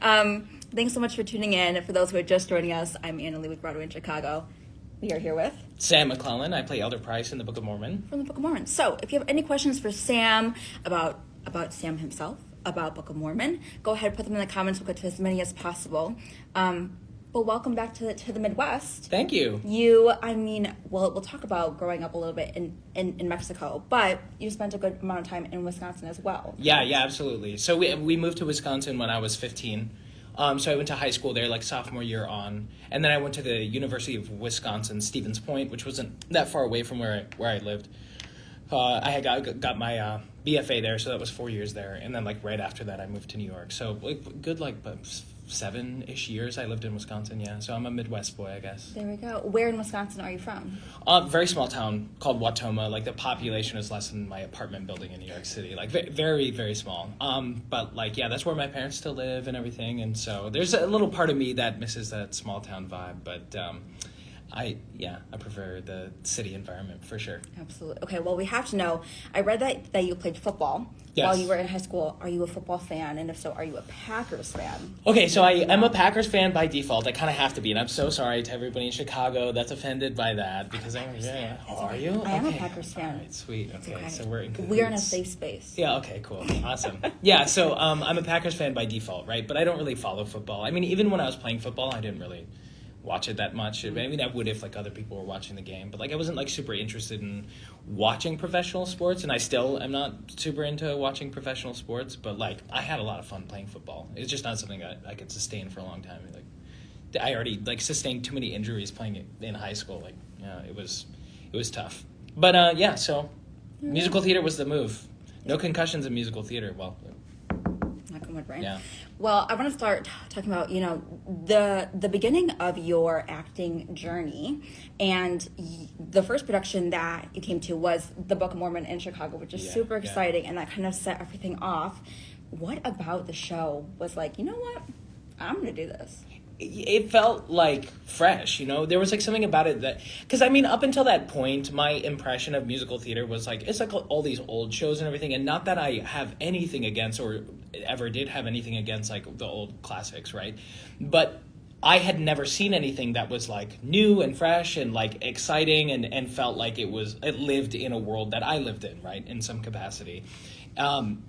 Thanks so much for tuning in. For those who are just joining us, I'm Anna Lee with Broadway in Chicago. We are here with Sam McLellan. I play Elder Price in the Book of Mormon. From the Book of Mormon. So if you have any questions for Sam about Sam himself, about Book of Mormon, go ahead, put them in the comments. We'll get to as many as possible. But welcome back to the Midwest. Thank you. We'll talk about growing up a little bit in Mexico, but you spent a good amount of time in Wisconsin as well. Yeah, absolutely. So we moved to Wisconsin when I was 15. So I went to high school there, like sophomore year on, and then I went to the University of Wisconsin, Stevens Point, which wasn't that far away from where I lived. I had got my BFA there, so that was 4 years there, and then like right after that, I moved to New York. So good 7-ish years I lived in Wisconsin. Yeah, so I'm a Midwest boy, I guess. There we go. Where in Wisconsin are you from? Very small town called Watoma. Like the population is less than my apartment building in New York City. Like very, very small. But that's where my parents still live and everything. And so there's a little part of me that misses that small town vibe. But I prefer the city environment for sure. Absolutely. Okay, well, we have to know, I read that you played football while you were in high school. Are you a football fan? And if so, are you a Packers fan? Okay, so I am a Packers fan by default. I kind of have to be, and I'm so sorry to everybody in Chicago that's offended by that. Because are you? I am a Packers fan. All right, sweet. Okay, so we're in cahoots. We're in a safe space. Yeah, okay, cool. Awesome. Yeah, so I'm a Packers fan by default, right? But I don't really follow football. I mean, even when I was playing football, I didn't really watch it that much. I mean, I would if like other people were watching the game, but like I wasn't like super interested in watching professional sports, and I still am not super into watching professional sports, but like I had a lot of fun playing football. It's just not something I could sustain for a long time. Like I already like sustained too many injuries playing it in high school. Like it was tough. But so musical theater was the move. No concussions in musical theater. Well, right? Yeah. Well, I want to start talking about, the beginning of your acting journey, and the first production that you came to was the Book of Mormon in Chicago, which is super exciting, and that kind of set everything off. What about the show was like, you know what? I'm going to do this. It felt like fresh, there was like something about it that, because I mean, up until that point, my impression of musical theater was like, it's like all these old shows and everything. And not that I have anything against or ever did have anything against like the old classics, right? But I had never seen anything that was like new and fresh and like exciting and felt like it lived in a world that I lived in, right? In some capacity.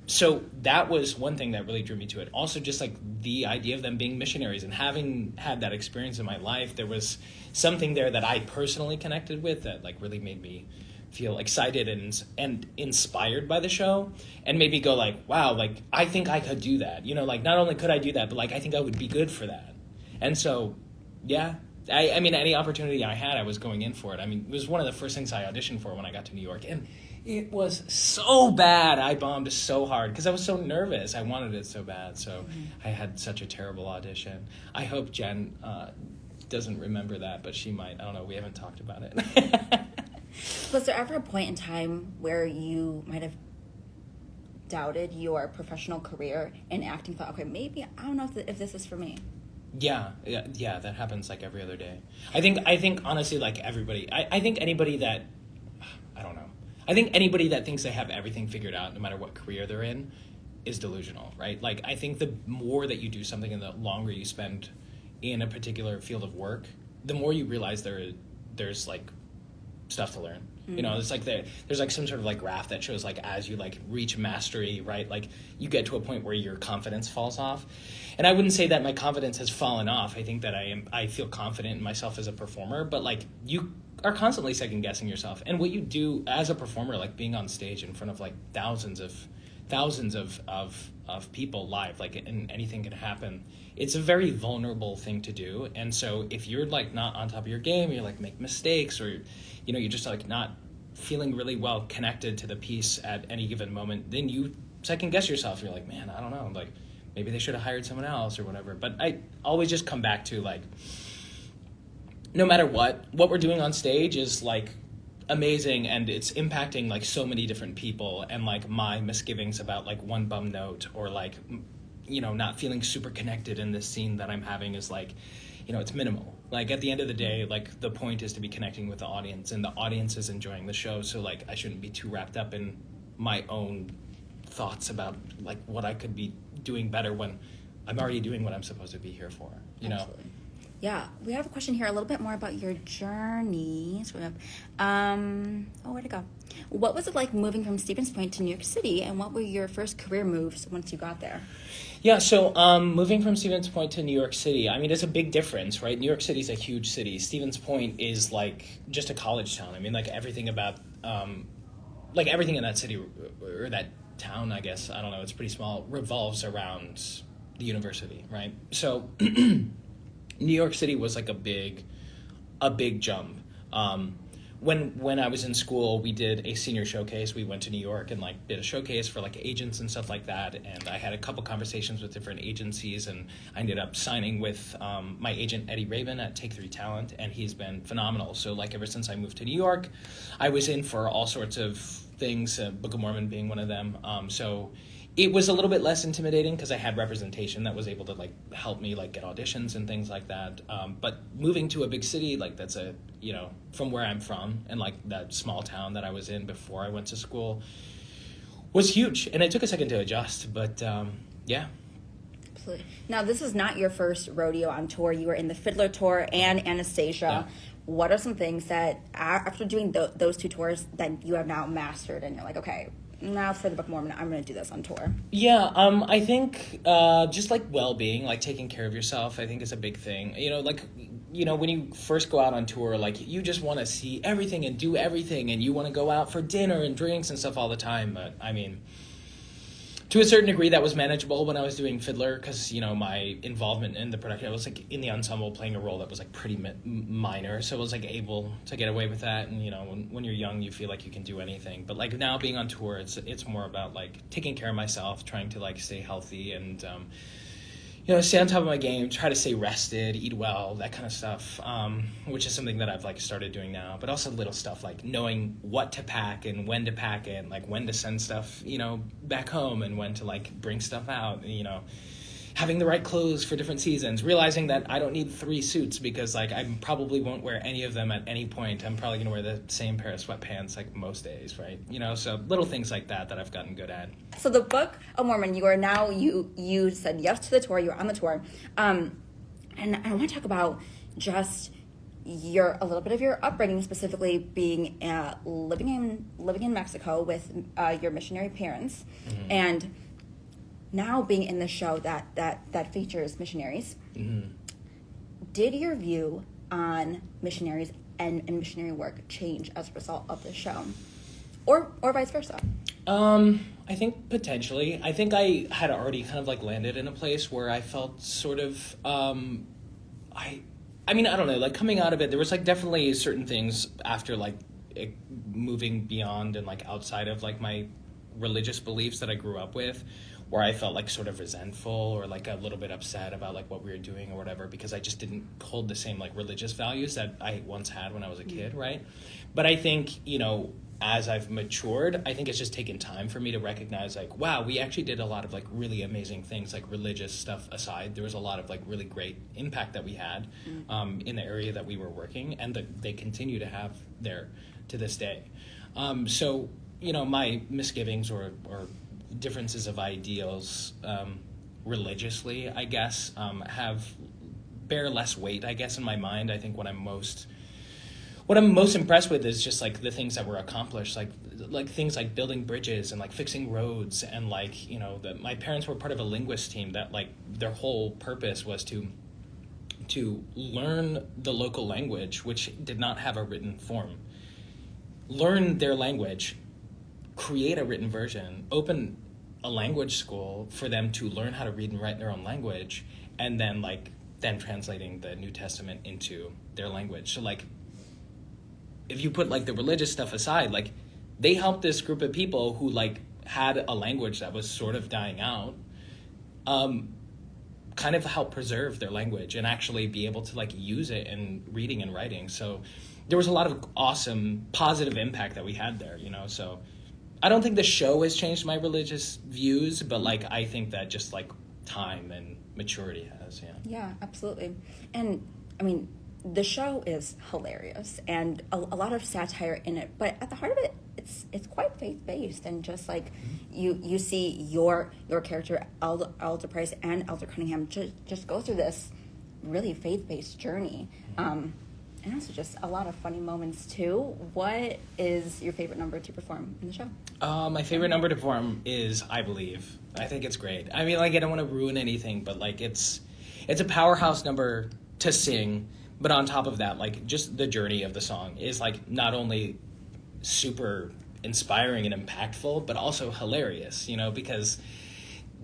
So that was one thing that really drew me to it. Also, just like the idea of them being missionaries and having had that experience in my life, there was something there that I personally connected with that like really made me feel excited and inspired by the show, and made me go like, wow, like I think I could do that. Like not only could I do that, but like I think I would be good for that. And so, yeah. I mean, any opportunity I had, I was going in for it. I mean, it was one of the first things I auditioned for when I got to New York. And it was so bad. I bombed so hard because I was so nervous. I wanted it so bad. So I had such a terrible audition. I hope Jen doesn't remember that, but she might. I don't know. We haven't talked about it. Was there ever a point in time where you might have doubted your professional career in acting? Thought, okay, maybe, I don't know if this is for me. Yeah, that happens like every other day. I think honestly, like everybody, I think anybody that, I don't know. I think anybody that thinks they have everything figured out, no matter what career they're in, is delusional, right? Like, I think the more that you do something and the longer you spend in a particular field of work, the more you realize there's like stuff to learn. It's like there's like some sort of like graph that shows like as you like reach mastery, right? Like you get to a point where your confidence falls off. And I wouldn't say that my confidence has fallen off. I think that I feel confident in myself as a performer, but like you are constantly second guessing yourself. And what you do as a performer, like being on stage in front of like thousands of people live, like, and anything can happen. It's a very vulnerable thing to do. And so if you're like not on top of your game, you're like make mistakes, or you're just like not feeling really well connected to the piece at any given moment, then you second guess yourself. You're like, man, I don't know, like maybe they should have hired someone else or whatever. But I always just come back to like, no matter what we're doing on stage is like amazing, and it's impacting like so many different people, and like my misgivings about like one bum note or like not feeling super connected in this scene that I'm having is like, it's minimal. Like at the end of the day, like the point is to be connecting with the audience, and the audience is enjoying the show. So like I shouldn't be too wrapped up in my own thoughts about like what I could be doing better when I'm already doing what I'm supposed to be here for, you know? Absolutely. Yeah, we have a question here a little bit more about your journey. So we have, where'd it go? What was it like moving from Stevens Point to New York City, and what were your first career moves once you got there? Yeah, so moving from Stevens Point to New York City, I mean, it's a big difference, right? New York City is a huge city. Stevens Point is like just a college town. I mean, like everything about, like everything in that city or that town, I guess, I don't know, it's pretty small, revolves around the university, right? So New York City was like a big jump. When I was in school, we did a senior showcase. We went to New York and like did a showcase for like agents and stuff like that. And I had a couple conversations with different agencies, and I ended up signing with my agent Eddie Rabin at Take 3 Talent, and he's been phenomenal. So like ever since I moved to New York, I was in for all sorts of things, Book of Mormon being one of them. So it was a little bit less intimidating because I had representation that was able to like help me like get auditions and things like that. But moving to a big city, like that's a, you know, from where I'm from and like that small town that I was in before I went to school was huge. And it took a second to adjust, but yeah. Absolutely. Now, this is not your first rodeo on tour. You were in the Fiddler Tour and Anastasia. Yeah. What are some things that after doing those two tours that you have now mastered and you're like, okay, now for the Book of Mormon, I'm going to do this on tour? Yeah, I think just like well-being, like taking care of yourself, I think is a big thing. You know, like, you know, when you first go out on tour, like you just want to see everything and do everything, and you want to go out for dinner and drinks and stuff all the time. But I mean, to a certain degree, that was manageable when I was doing Fiddler, because, you know, my involvement in the production, I was like in the ensemble playing a role that was like pretty minor, so I was like able to get away with that. And, you know, when you're young, you feel like you can do anything. But like now being on tour, it's more about like taking care of myself, trying to like stay healthy and, you know, stay on top of my game, try to stay rested, eat well, that kind of stuff, which is something that I've like started doing now. But also little stuff like knowing what to pack and when to pack it, and like when to send stuff, you know, back home and when to like bring stuff out, you know, having the right clothes for different seasons, realizing that I don't need 3 suits because like I probably won't wear any of them at any point. I'm probably gonna wear the same pair of sweatpants like most days, right? You know, so little things like that I've gotten good at. So the Book of Mormon, you are now, you said yes to the tour, you were on the tour. And I want to talk about just a little bit of your upbringing, specifically being living in Mexico with your missionary parents, mm-hmm. and now being in the show that features missionaries. Mm-hmm. Did your view on missionaries and missionary work change as a result of the show, or vice versa? I think potentially. I think I had already kind of like landed in a place where I felt sort of, I mean, I don't know, like coming out of it, there was like definitely certain things after like moving beyond and like outside of like my religious beliefs that I grew up with, where I felt like sort of resentful or like a little bit upset about like what we were doing or whatever, because I just didn't hold the same like religious values that I once had when I was a kid, right? But I think, you know, as I've matured, I think it's just taken time for me to recognize like, wow, we actually did a lot of like really amazing things, like religious stuff aside. There was a lot of like really great impact that we had in the area that we were working, and that they continue to have there to this day. So, you know, my misgivings or differences of ideals religiously, I guess, bear less weight, I guess, in my mind. I think what I'm most impressed with is just like the things that were accomplished, like things like building bridges and like fixing roads, and like, you know, my parents were part of a linguist team that like their whole purpose was to learn the local language, which did not have a written form, learn their language, create a written version, open a language school for them to learn how to read and write in their own language, and then translating the New Testament into their language. So like, if you put like the religious stuff aside, like they helped this group of people who like had a language that was sort of dying out, kind of help preserve their language and actually be able to like use it in reading and writing. So there was a lot of awesome positive impact that we had there, you know. So I don't think the show has changed my religious views, but like I think that just like time and maturity has. Yeah, absolutely. And I mean, the show is hilarious and a lot of satire in it, but at the heart of it, it's quite faith-based, and just like you see your character, Elder Price and Elder Cunningham, just go through this really faith-based journey. And also just a lot of funny moments too. What is your favorite number to perform in the show? My favorite number to perform is I Believe. I think it's great. I mean, like, I don't want to ruin anything, but like it's a powerhouse number to sing. But on top of that, like, just the journey of the song is like not only super inspiring and impactful, but also hilarious, you know, because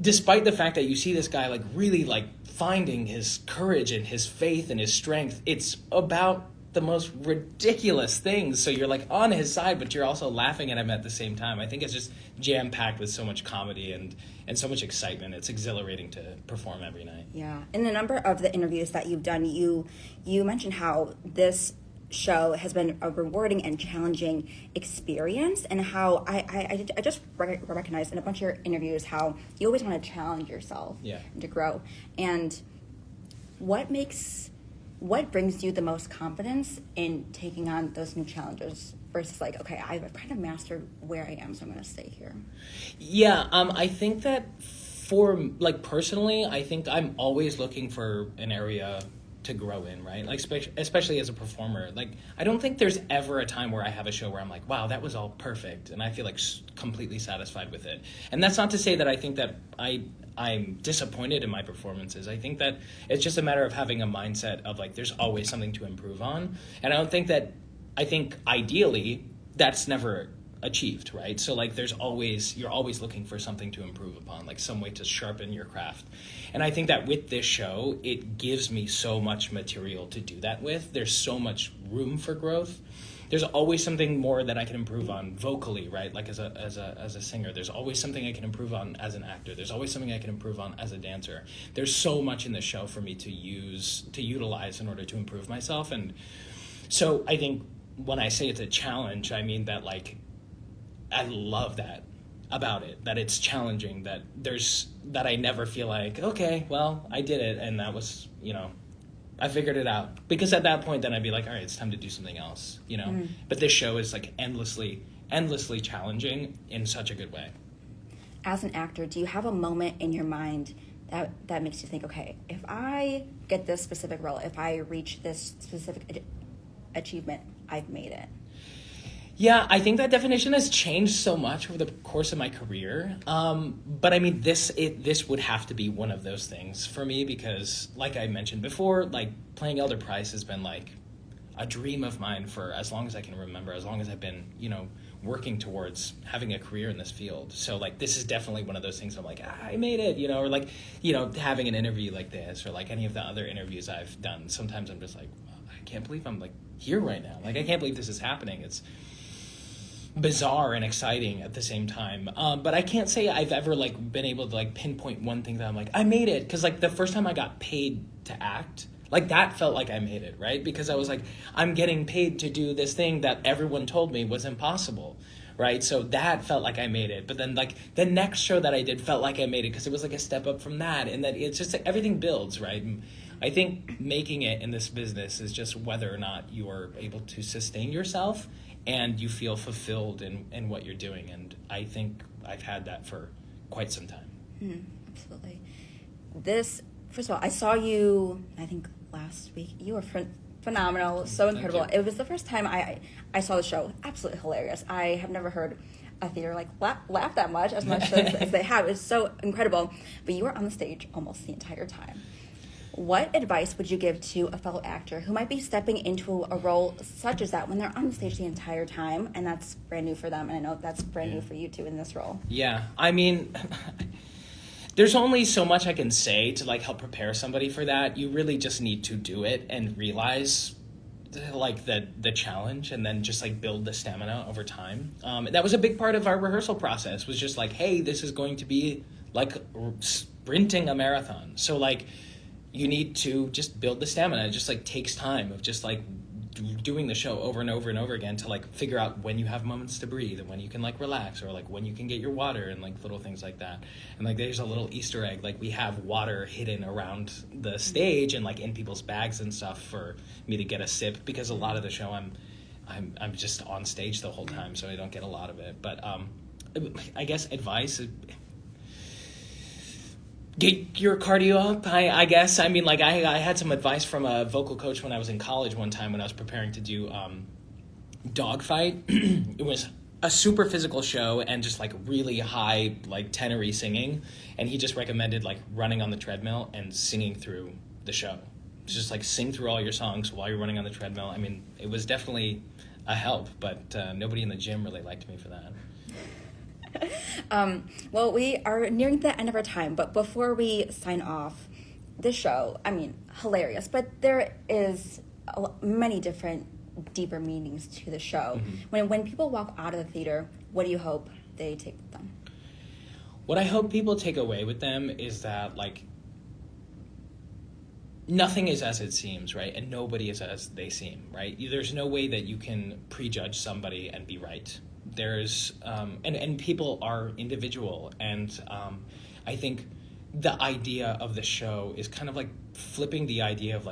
despite the fact that you see this guy like really like finding his courage and his faith and his strength, it's about the most ridiculous things. So you're like on his side, but you're also laughing at him at the same time. I think it's just jam-packed with so much comedy and so much excitement. It's exhilarating to perform every night. Yeah. In a number of the interviews that you've done, you mentioned how this show has been a rewarding and challenging experience, and how I just recognized in a bunch of your interviews how you always want to challenge yourself and to grow. And what brings you the most confidence in taking on those new challenges versus like, okay, I've kind of mastered where I am, so I'm going to stay here? Yeah, I think that for like personally, I think I'm always looking for an area to grow in, right? Like, especially as a performer. Like, I don't think there's ever a time where I have a show where I'm like, wow, that was all perfect, and I feel like completely satisfied with it. And that's not to say that I think that I'm disappointed in my performances. I think that it's just a matter of having a mindset of like, there's always something to improve on. And I think ideally that's never achieved, right? So like you're always looking for something to improve upon, like some way to sharpen your craft. And I think that with this show, it gives me so much material to do that with. There's so much room for growth. There's always something more that I can improve on vocally, right? Like as a singer, there's always something I can improve on as an actor. There's always something I can improve on as a dancer. There's so much in the show for me to utilize in order to improve myself. And so I think when I say it's a challenge, I mean that like, I love that about it, that it's challenging, that I never feel like, okay, well, I did it, and that was, you know, I figured it out. Because at that point, then I'd be like, all right, it's time to do something else, you know? Mm. But this show is like endlessly challenging in such a good way. As an actor, do you have a moment in your mind that makes you think, okay, if I get this specific role, if I reach this specific achievement, I've made it? Yeah, I think that definition has changed so much over the course of my career. But I mean, this would have to be one of those things for me because, like I mentioned before, like playing Elder Price has been like a dream of mine for as long as I can remember, as long as I've been, you know, working towards having a career in this field. So like, this is definitely one of those things I'm like, I made it, you know, or like, you know, having an interview like this or like any of the other interviews I've done. Sometimes I'm just like, I can't believe I'm like here right now. Like, I can't believe this is happening. It's bizarre and exciting at the same time. But I can't say I've ever like been able to like pinpoint one thing that I'm like, I made it. Cause like the first time I got paid to act, like that felt like I made it, right? Because I was like, I'm getting paid to do this thing that everyone told me was impossible, right? So that felt like I made it. But then like the next show that I did felt like I made it because it was like a step up from that. And that it's just like everything builds, right? And I think making it in this business is just whether or not you are able to sustain yourself and you feel fulfilled in what you're doing. And I think I've had that for quite some time. Absolutely. First of all, I saw you, I think last week. You were phenomenal, so incredible. It was the first time I saw the show. Absolutely hilarious. I have never heard a theater like laugh that much as they have. It's so incredible. But you were on the stage almost the entire time. What advice would you give to a fellow actor who might be stepping into a role such as that when they're on the stage the entire time, and that's brand new for them, and I know that's brand new for you too in this role? Yeah, I mean, there's only so much I can say to like help prepare somebody for that. You really just need to do it and realize like the challenge, and then just like build the stamina over time. That was a big part of our rehearsal process, was just like, hey, this is going to be like sprinting a marathon. So like, you need to just build the stamina. It just like takes time of just like doing the show over and over and over again to like figure out when you have moments to breathe and when you can like relax, or like when you can get your water and like little things like that. And like there's a little Easter egg, like we have water hidden around the stage and like in people's bags and stuff for me to get a sip, because a lot of the show I'm I'm just on stage the whole time, so I don't get a lot of it. But I guess advice: get your cardio up. I guess. I mean, like I had some advice from a vocal coach when I was in college one time when I was preparing to do Dogfight. It was a super physical show and just like really high like tenory singing, and he just recommended like running on the treadmill and singing through the show. Just like sing through all your songs while you're running on the treadmill. I mean, it was definitely a help, but nobody in the gym really liked me for that. Well, we are nearing the end of our time, but before we sign off, this show, I mean, hilarious, but there is many different deeper meanings to the show. Mm-hmm. When people walk out of the theater, what do you hope they take with them? What I hope people take away with them is that, like, nothing is as it seems, right? And nobody is as they seem, right? There's no way that you can prejudge somebody and be right. There's, and people are individual. And I think the idea of the show is kind of like flipping the idea of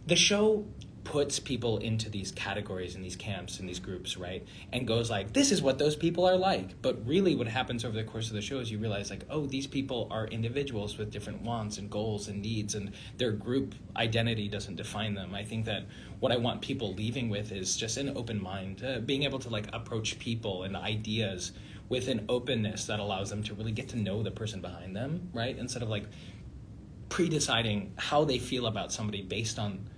the show puts people into these categories and these camps and these groups, right? And goes like, this is what those people are like. But really what happens over the course of the show is you realize like, oh, these people are individuals with different wants and goals and needs, and their group identity doesn't define them. I think that what I want people leaving with is just an open mind, being able to like approach people and ideas with an openness that allows them to really get to know the person behind them, right? Instead of like pre-deciding how they feel about somebody based on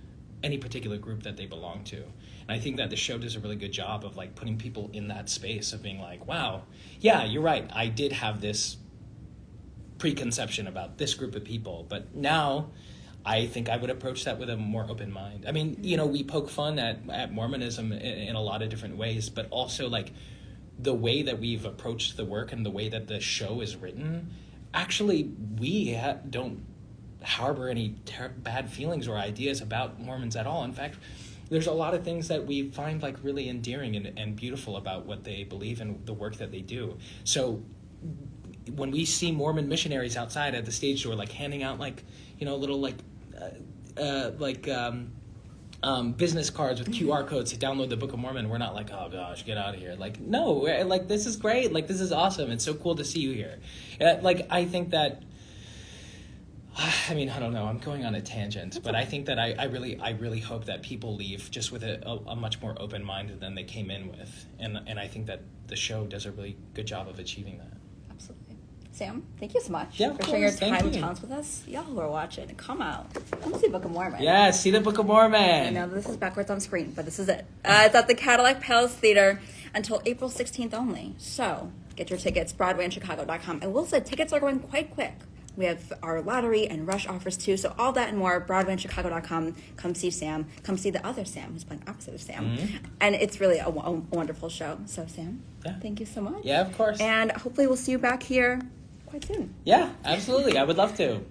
any particular group that they belong to. And I think that the show does a really good job of like putting people in that space of being like, wow, yeah, you're right. I did have this preconception about this group of people, but now I think I would approach that with a more open mind. I mean, you know, we poke fun at Mormonism in a lot of different ways, but also like the way that we've approached the work and the way that the show is written, actually we don't harbor any bad feelings or ideas about Mormons at all. In fact, there's a lot of things that we find like really endearing and beautiful about what they believe and the work that they do. So when we see Mormon missionaries outside at the stage door, like handing out like, you know, little business cards with QR codes to download the Book of Mormon, we're not like, oh gosh, get out of here. Like, no, like this is great. Like, this is awesome. It's so cool to see you here. Like, I think that, I mean, I don't know. I'm going on a tangent, but I think that I really hope that people leave just with a much more open mind than they came in with, and I think that the show does a really good job of achieving that. Absolutely. Sam, thank you so much for sharing your time and talents with us. Y'all who are watching, come out. Come see Book of Mormon. Yeah, see the Book of Mormon. I know this is backwards on screen, but this is it. It's at the Cadillac Palace Theater until April 16th only. So get your tickets, BroadwayInChicago.com. And we'll say tickets are going quite quick. We have our lottery and rush offers too. So all that and more, BroadwayInChicago.com. Come see Sam. Come see the other Sam who's playing opposite of Sam. Mm-hmm. And it's really a wonderful show. So Sam, thank you so much. Yeah, of course. And hopefully we'll see you back here quite soon. Yeah, absolutely. I would love to.